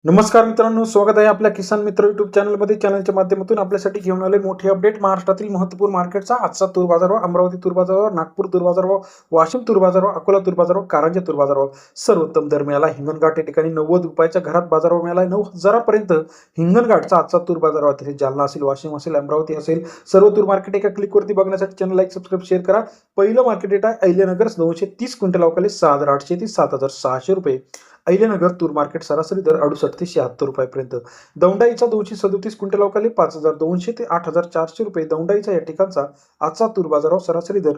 नमस्कार मित्रांनो, स्वागत आहे आपल्या किसान मित्र युट्यूब चॅनलमध्ये. चॅनलच्या माध्यमातून आपल्यासाठी घेऊन आले मोठे अपडेट. महाराष्ट्रातील महत्त्वपूर्ण मार्केटचा आजचा तूर बाजारभाव, अमरावती तूर बाजारभाव, नागपूर तूर बाजारभाव, वाशिम तूर बाजारभाव, अकोला तूर बाजारभाव, कारंजा तूर बाजारभाव. सर्वोत्तम दर मिळाला. हिंगणघाट या ठिकाणी 90 रुपयाच्या घरात बाजारभाव मिळाला. 9,000 पर्यंत हिंगणघाटचा आजचा तूर बाजारभाव. तिथे जालना असेल, वाशिम असेल, अमरावती असेल, सर्व तूर मार्केट एका क्लिकवरती बघण्यासाठी चॅनल लाईक, सबस्क्राईब, शेअर करा. पहिलं मार्केट रेट आहे अहिल्यानगर 930 क्विंटल अवकाले 6,800 ते 7,600 रुपये. अहिल्यानगर तूर मार्केट सरासरी दर 68 ते 76 रुपयापर्यंत. दौंडाईचा 237 क्विंटल अवकाले 5,200 ते 8,400 रुपये. दौंडाईचा या ठिकाणचा आजचा तूर बाजारावर सरासरी दर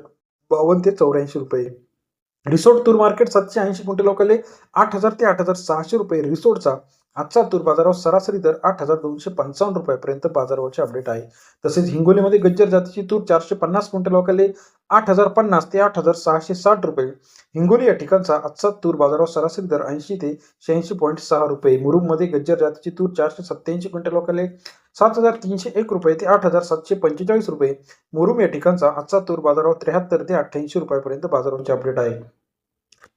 52 ते 84 रुपये. रिसोड तूर मार्केट 780 क्विंटल अवकाले 8,000 ते 8,600 रुपये. रिसोडचा आजचा तूर बाजारावर सरासरी दर 8,255 रुपयापर्यंत बाजारावरचे अपडेट आहे. तसेच हिंगोलीमध्ये गज्जर जातीची तूर 450 क्विंटल अवकाले 8,050 ते 8,660 रुपये. हिंगोली या ठिकाणचा आजचा तूर बाजारावर सरासरी दर 80 ते 86.6 रुपये. मुरुममध्ये गज्जर जातीची तूर 487 क्विंटल अवकाले 7,301 रुपये ते 8,745 रुपये. मुरुम या ठिकाणचा आजचा तूर बाजारावर 73 ते 88 रुपयापर्यंत बाजारावरचे अपडेट आहे.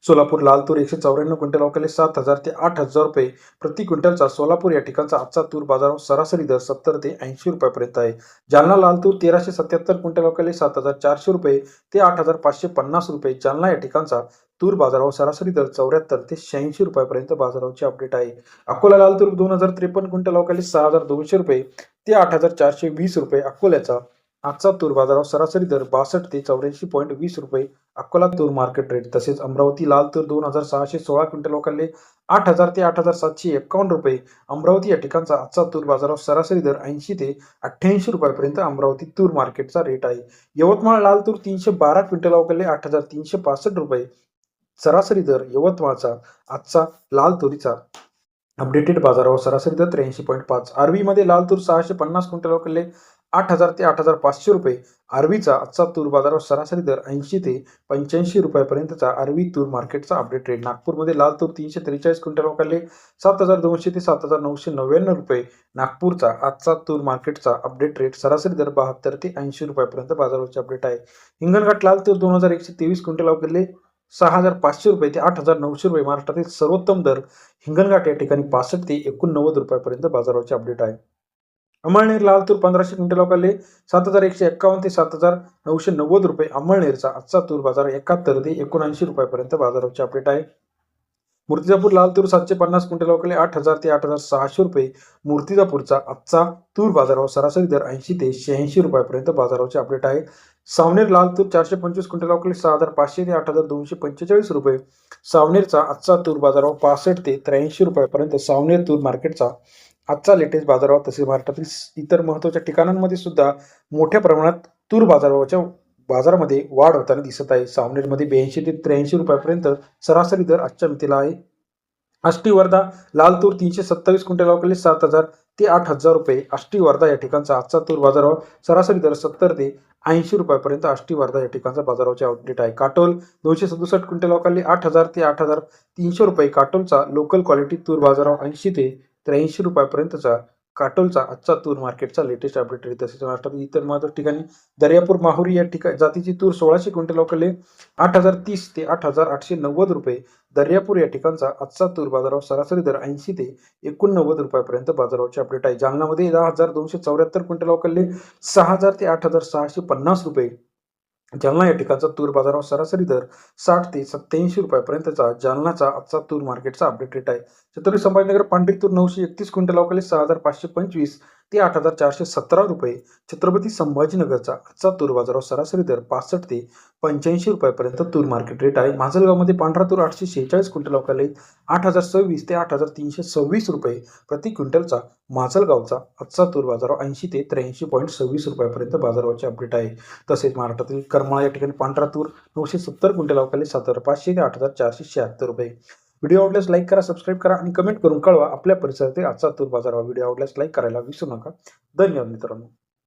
सोलापूर लाल तूर 194 क्विंटल अवकाले 7,000 ते 8,000 रुपये प्रति क्विंटलचा. सोलापूर या ठिकाणचा आजचा तूर बाजारावर सरासरी दर 70 ते 80 रुपयापर्यंत आहे. जालना लाल तूर 1,377 क्विंटल अवकाले 7,400 रुपये ते 8,550 रुपये. जालना या ठिकाणचा तूर बाजारावर सरासरी दर 74 ते 86 रुपयापर्यंत बाजारावरचे अपडेट आहे. अकोला लाल तूर 2,053 क्विंटल अवकाले 6,200 रुपये ते 8,420 रुपये. अकोल्याचा आजचा तूर बाजारावर सरासरी दर 62 ते 84.20 रुपये. अकोला तूर मार्केट रेट. तसेच अमरावती लाल तूर 2,616 क्विंटल अवकाले 8,000 ते 8,751 रुपये. अमरावती या ठिकाणचा आजचा तूर बाजारावर सरासरी दर 80 ते 88 रुपयापर्यंत अमरावती तूर मार्केटचा रेट आहे. यवतमाळ लाल तूर 312 क्विंटल अवकाले 8,365 रुपये. सरासरी दर यवतमाळचा आजचा लाल तुरीचा अपडेटेड बाजारावर सरासरी दर 83.5. आर्वीमध्ये लाल तूर 650 क्विंटल अवकाले 8,000 ते 8,500 रुपये. आर्वीचा आजचा तूर बाजारावर सरासरी दर 80 ते 85 रुपयापर्यंतचा आर्वी तूर मार्केटचा अपडेट रेट. नागपूरमध्ये लाल तूर 343 क्विंटल अवकाले 7,200 ते 7,999 रुपये. नागपूरचा आजचा तूर मार्केटचा अपडेट रेट सरासरी दर 72 ते 80 रुपयापर्यंत बाजारावरचे अपडेट आहे. हिंगणघाट लाल तूर 2,123 क्विंटल अवकाले 6,500 रुपये ते 8,900 रुपये. महाराष्ट्रातील सर्वोत्तम दर हिंगणघाट या ठिकाणी 65 ते 89 रुपयापर्यंत बाजारावरचे अपडेट आहे. अमळनेर लाल तूर 1,500 क्विंटल अवकाले 7,151 ते 7,990 रुपये. अमळनेरचा आजचा तूर बाजार 71 ते 79 रुपयापर्यंत बाजारावरचे अपडेट आहे. मूर्तिजापूर लाल तूर 750 क्विंटल अवकाले 8,000 ते 8,600 रुपये. मूर्तिजापूरचा आजचा तूर बाजारावर सरासरी दर 80 ते 86 रुपयापर्यंत बाजारावरचे अपडेट आहे. सावनेर लाल तूर 425 क्विंटल अवकाले 6,500 ते 8,245 रुपये. सावनेरचा आजचा तूर बाजारावर 65 ते 83 रुपयापर्यंत सावनेर तूर मार्केटचा आजचा लेटेस्ट बाजारावर. तसेच महाराष्ट्रातील इतर महत्त्वाच्या ठिकाणांमध्ये सुद्धा मोठ्या प्रमाणात तूर बाजारामध्ये वाढ होताना दिसत आहे. सावनेरमध्ये 82 ते 83 रुपयापर्यंत सरासरी दर आजच्या मितीला आहे. आष्टी वर्धा लाल तूर 327 क्विंटल अवकाले 7,000 ते 8,000 रुपये. आष्टी वर्धा या ठिकाणचा आजचा तूर बाजारावर सरासरी दर 70 ते 80 रुपयापर्यंत आष्टी वर्धा या ठिकाणचा बाजारावरचे अपडेट आहे. काटोल 267 क्विंटल अवकाले 8,000 ते 8,300 रुपये. काटोलचा लोकल क्वालिटी तूर बाजारावर 80 ते 83 रुपयापर्यंतचा काटोलचा आजचा तूर मार्केटचा लेटेस्ट अपडेट आहे. तसेच महाराष्ट्रातील इतर महत्त्वाच्या ठिकाणी दर्यापूर माहुरी या ठिकाणी जातीची तूर 1,600 क्विंटल अवकाले 8,030 ते 8,890 रुपये. दर्यापूर या ठिकाणचा आजचा तूर बाजारावर सरासरी दर 80 ते 89 रुपयापर्यंत बाजारावरचे अपडेट आहे. जालनामध्ये 10,274 क्विंटल अवकाले 6,000 ते 8,650 रुपये. जालना या ठिकाणचा तूर बाजारावर सरासरी दर 60 ते 87 रुपयापर्यंतचा जालनाचा आजचा तूर मार्केटचा अपडेट रेट आहे. छत्रपती संभाजीनगर पांढरी तूर 931 क्विंटल अवकाले 6,525 ते 8,417 रुपये. छत्रपती संभाजीनगरचा आजचा तूर बाजारावर सरासरी दर 65 ते 85 रुपयापर्यंत तूर मार्केट रेट आहे. माजलगावमध्ये पांढरा तूर 846 क्विंटल अवकाले 8,026 ते 8,326 रुपये प्रति क्विंटलचा. माजलगावचा आजचा तूर बाजारावर 80 ते 83.26 रुपयापर्यंत बाजारावरचे अपडेट आहे. तसेच महाराष्ट्रातील करमाळा या ठिकाणी पांढरा तूर 970 क्विंटल अवकाले 7,500 ते 8,476 रुपये. व्हिडिओ आवडल्यास लाईक करा, सबस्क्राईब करा आणि कमेंट करून कळवा आपल्या परिसरातील आजचा तूर बाजारावर. व्हिडिओ आवडल्यास लाईक करायला विसरू नका. धन्यवाद मित्रांनो.